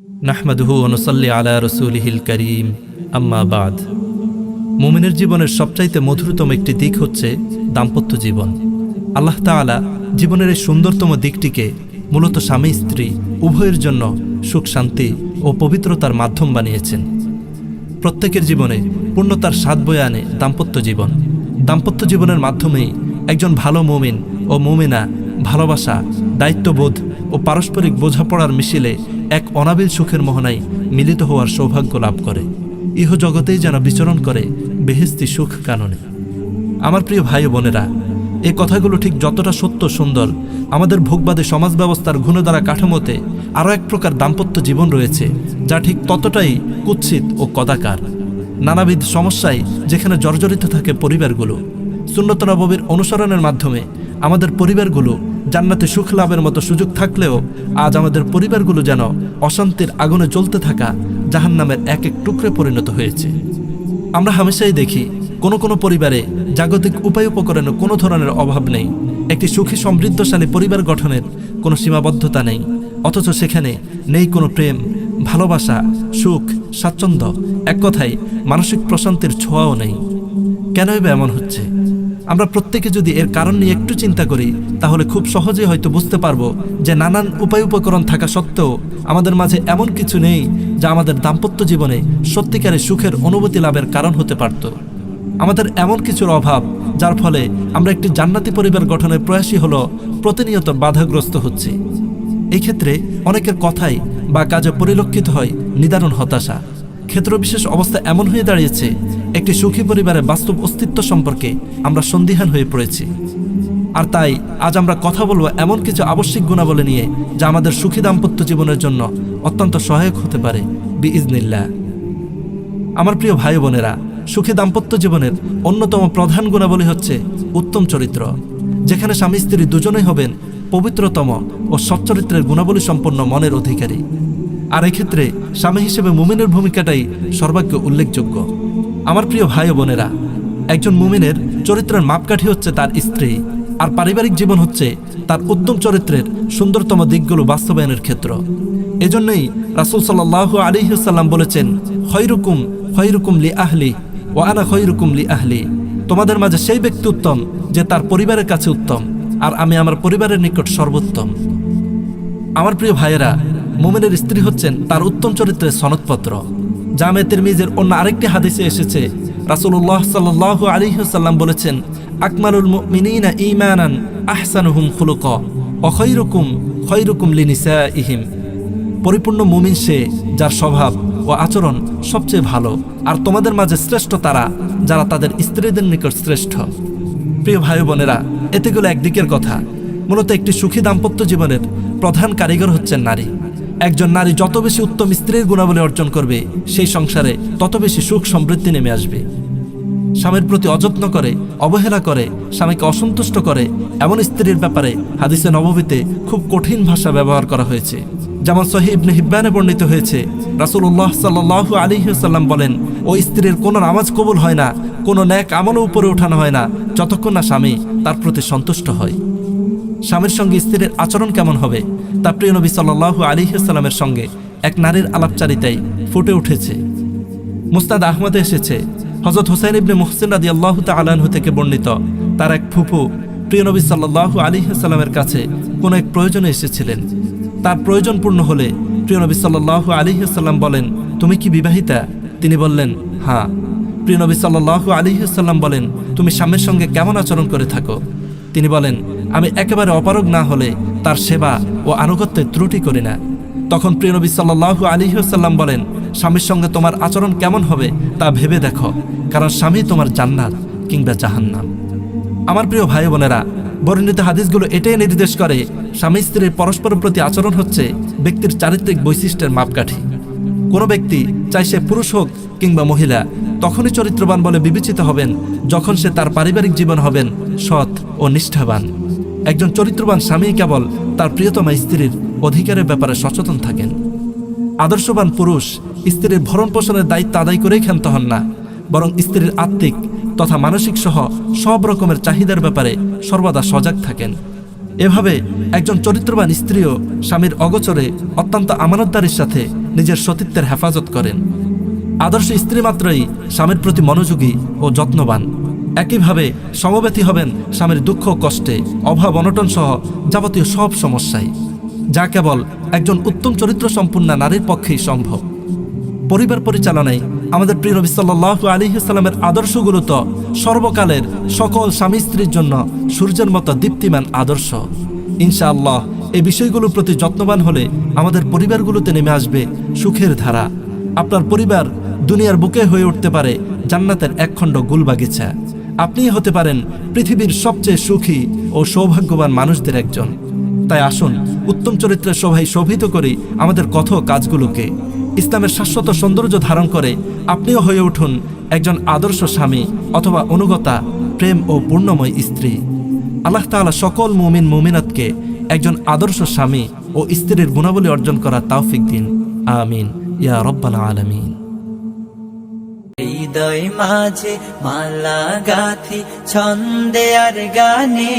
নাহমাদুহু ওয়া নুসাল্লি আলা রাসূলিহিল কারীম, আম্মা বাদ। মুমিনের জীবনের সবচাইতে মধুরতম একটি দিক হচ্ছে দাম্পত্য জীবন। আল্লাহ তাআলা জীবনের এই সুন্দরতম দিকটিকে মূলত স্বামী স্ত্রী উভয়ের জন্য সুখ শান্তি ও পবিত্রতার মাধ্যম বানিয়েছেন। প্রত্যেকের জীবনে পূর্ণতার স্বাদ বয়ে আনে দাম্পত্য জীবন। দাম্পত্য জীবনের মাধ্যমেই একজন ভালো মুমিন ও মুমিনা ভালোবাসা, দায়িত্ববোধ ও পারস্পরিক বোঝাপড়ার মিছিলে এক অনাবিল সুখের মোহনায় মিলিত হওয়ার সৌভাগ্য লাভ করে। ইহজগতেই যেন বিচরণ করে বেহেশতি সুখ কাননে। আমার প্রিয় ভাই ও বোনেরা, এই কথাগুলো ঠিক যতটা সত্য সুন্দর, আমাদের ভোগবাদী সমাজ ব্যবস্থার ঘুণেধারা কাঠামোতে আরও এক প্রকার দাম্পত্য জীবন রয়েছে, যা ঠিক ততটাই কুৎসিত ও কদাকার। নানাবিধ সমস্যায় যেখানে জর্জরিত থাকে পরিবারগুলো, সুন্নত নববীর অনুসরণের মাধ্যমে আমাদের পরিবারগুলো জান্নাতে সুখ লাভের মতো সুযোগ থাকলেও আজ আমাদের পরিবারগুলো যেন অশান্তির আগুনে জ্বলতে থাকা জাহান্নামের এক এক টুকরে পরিণত হয়েছে। আমরা হামেশাই দেখি কোনো পরিবারে জাগতিক উপায় উপকরণের কোনো ধরনের অভাব নেই। একটি সুখী সমৃদ্ধশালী পরিবার গঠনের কোনো সীমাবদ্ধতা নেই, অথচ সেখানে নেই কোনো প্রেম, ভালোবাসা, সুখ, স্বাচ্ছন্দ্য, এক কথায় মানসিক প্রশান্তির ছোঁয়াও নেই। কেনই বা এমন হচ্ছে? আমরা প্রত্যেকে যদি এর কারণ নিয়ে একটু চিন্তা করি, তাহলে খুব সহজেই হয়তো বুঝতে পারবো যে নানান উপায় উপকরণ থাকা সত্ত্বেও আমাদের মাঝে এমন কিছু নেই যা আমাদের দাম্পত্য জীবনে সত্যিকারের সুখের অনুভূতি লাভের কারণ হতে পারত। আমাদের এমন কিছুর অভাব, যার ফলে আমরা একটি জান্নাতি পরিবার গঠনের প্রয়াসী হলো প্রতিনিয়ত বাধাগ্রস্ত হচ্ছি। এই ক্ষেত্রে অনেকের কথাই বা কাজে পরিলক্ষিত হয় নিদারুণ হতাশা। ক্ষেত্রবিশেষ অবস্থা এমন হয়ে দাঁড়িয়েছে, একটি সুখী পরিবারের বাস্তব অস্তিত্ব সম্পর্কে আমরা সন্দিহান হয়ে পড়েছি। আর তাই আজ আমরা কথা বলবো এমন কিছু আবশ্যিক গুণাবলী নিয়ে, যা আমাদের সুখী দাম্পত্য জীবনের জন্য অত্যন্ত সহায়ক হতে পারে বিইজনিল্লাহ। আমার প্রিয় ভাই বোনেরা, সুখী দাম্পত্য জীবনের অন্যতম প্রধান গুণাবলী হচ্ছে উত্তম চরিত্র, যেখানে স্বামী স্ত্রী দুজনেই হবেন পবিত্রতম ও সচ্চরিত্রের গুণাবলী সম্পন্ন মনের অধিকারী। আর এক্ষেত্রে স্বামী হিসেবে মুমিনের ভূমিকাটাই সর্বাগ্য উল্লেখযোগ্য। আমার প্রিয় ভাই ও বোনেরা, একজন মুমিনের চরিত্রের মাপকাঠি হচ্ছে তার স্ত্রী, আর পারিবারিক জীবন হচ্ছে তার উত্তম চরিত্রের সুন্দরতম দিকগুলো বাস্তবায়নের ক্ষেত্র। এজন্যই রাসূল সাল্লাল্লাহু আলাইহি ওয়াসাল্লাম বলেছেন, খয়রুকুম লি আহলি ওয়া আনা খয়রুকুম লি আহলি। তোমাদের মাঝে সেই ব্যক্তি উত্তম যে তার পরিবারের কাছে উত্তম, আর আমি আমার পরিবারের নিকট সর্বোত্তম। আমার প্রিয় ভাইয়েরা, মুমিনের স্ত্রী হচ্ছেন তার উত্তম চরিত্রের সনদপত্র। জামে তিরমিজির অন্য আরেকটি হাদিসে এসেছে, রাসূলুল্লাহ সাল্লাল্লাহু আলাইহি ওয়াসাল্লাম বলেছেন, আকমালুল মুমিনিনা ঈমানান আহসানুহুম খুলুকা ওয়া খয়রুকুম লিনিসাইহিম। পরিপূর্ণ মুমিন সে যার স্বভাব ও আচরণ সবচেয়ে ভালো, আর তোমাদের মাঝে শ্রেষ্ঠ তারা যারা তাদের স্ত্রীদের নিকট শ্রেষ্ঠ। প্রিয় ভাই বোনেরা, এতেগুলো একদিকের কথা। মূলত একটি সুখী দাম্পত্য জীবনের প্রধান কারিগর হচ্ছেন নারী। একজন নারী যত বেশি উত্তম স্ত্রীর গুণাবলী অর্জন করবে, সেই সংসারে তত বেশি সুখ সমৃদ্ধি নেমে আসবে। স্বামীর প্রতি অযত্ন করে, অবহেলা করে, স্বামীকে অসন্তুষ্ট করে এমন স্ত্রীর ব্যাপারে হাদিসে নববীতে খুব কঠিন ভাষা ব্যবহার করা হয়েছে। যেমন সহিহ ইবনে হিব্বানে বর্ণিত হয়েছে, রাসূলুল্লাহ সাল্লাল্লাহু আলাইহি ওয়াসাল্লাম বলেন, ওই স্ত্রীর কোনো নামাজ কবুল হয় না, কোনো নেক আমলও উপরে ওঠানো হয় না, যতক্ষণ না স্বামী তার প্রতি সন্তুষ্ট হয়। স্বামীর সঙ্গে স্ত্রীর আচরণ কেমন হবে তা প্রিয় নবী সাল্লাল্লাহু আলাইহি ওয়াসাল্লামের সঙ্গে এক নারীর আলাপচারিতায় ফুটে উঠেছে। মুসনাদ আহমদে এসেছে, হযরত হুসাইন ইবনে মুহসিন রাদিয়াল্লাহু তাআলা আনহু থেকে বর্ণিত, তার এক ফুফু প্রিয় নবী সাল্লাল্লাহু আলাইহি ওয়াসাল্লামের কাছে কোনো এক প্রয়োজনে এসেছিলেন। তার প্রয়োজন পূর্ণ হলে প্রিয় নবী সাল্লাল্লাহু আলাইহি ওয়াসাল্লাম বলেন, তুমি কি বিবাহিতা? তিনি বললেন, হ্যাঁ। প্রিয় নবী সাল্লাল্লাহু আলাইহি ওয়াসাল্লাম বলেন, তুমি স্বামীর সঙ্গে কেমন আচরণ করে থাকো? তিনি বলেন, আমি একেবারে অপারগ না হলে তার সেবা ও আনুগত্যে ত্রুটি করি না। তখন প্রিয় নবী সাল্লাল্লাহু আলাইহি ওয়াসাল্লাম বলেন, স্বামীর সঙ্গে তোমার আচরণ কেমন হবে তা ভেবে দেখো, কারণ স্বামী তোমার জান্নাত কিংবা জাহান্নাম। আমার প্রিয় ভাই বোনেরা, বর্ণিত হাদিসগুলো এটাই নির্দেশ করে, স্বামী স্ত্রীর পরস্পরের প্রতি আচরণ হচ্ছে ব্যক্তির চারিত্রিক বৈশিষ্ট্যের মাপকাঠি। কোনো ব্যক্তি, চাই সে পুরুষ হোক কিংবা মহিলা, তখনই চরিত্রবান বলে বিবেচিত হবেন যখন সে তার পারিবারিক জীবন হবেন সৎ ও নিষ্ঠাবান। একজন চরিত্রবান স্বামী কেবল তার প্রিয়তমা স্ত্রীর অধিকারের ব্যাপারে সচেতন থাকেন। আদর্শবান পুরুষ স্ত্রীর ভরণ পোষণের দায়িত্ব আদায় করেই ক্ষান্ত হন না, বরং স্ত্রীর আত্মিক তথা মানসিক সহ সব রকমের চাহিদার ব্যাপারে সর্বদা সজাগ থাকেন। এভাবে একজন চরিত্রবান স্ত্রীও স্বামীর অগোচরে অত্যন্ত আমানতদারির সাথে নিজের সতীত্বের হেফাজত করেন। আদর্শ স্ত্রী মাত্রই স্বামীর প্রতি মনোযোগী ও যত্নবান। একইভাবে সমব্যথী হবেন স্বামীর দুঃখ কষ্টে, অভাব অনটন সহ যাবতীয় সব সমস্যায়, যা কেবল একজন উত্তম চরিত্র সম্পূর্ণ নারীর পক্ষেই সম্ভব। পরিবার পরিচালনায় আমাদের প্রিয় নবী সাল্লাল্লাহু আলাইহি ওয়াসাল্লামের আদর্শগুলো তো সর্বকালের সকল স্বামী স্ত্রীর জন্য সূর্যের মতো দীপ্তিমান আদর্শ। ইনশাআল্লাহ এই বিষয়গুলোর প্রতি যত্নবান হলে আমাদের পরিবারগুলোতে নেমে আসবে সুখের ধারা। আপনার পরিবার দুনিয়ার বুকে হয়ে উঠতে পারে জান্নাতের একখণ্ড গুলবাগিচা। আপনিই হতে পারেন পৃথিবীর সবচেয়ে সুখী ও সৌভাগ্যবান মানুষদের একজন। তাই আসুন উত্তম চরিত্রের শোভায় শোভিত করি আমাদের কথা ও কাজগুলোকে। ইসলামের শাশ্বত সৌন্দর্য ধারণ করে আপনিও হয়ে উঠুন একজন আদর্শ স্বামী অথবা অনুগতা, প্রেম ও পূর্ণময় স্ত্রী। আল্লাহ তাআলা সকল মুমিন মুমিনাতকে একজন আদর্শ স্বামী ও স্ত্রীর গুণাবলী অর্জন করার তৌফিক দিন। আমিন ইয়া রাব্বাল আলামিন। হৃদয় মাঝে মালা গাথি ছন্দে আর গানে।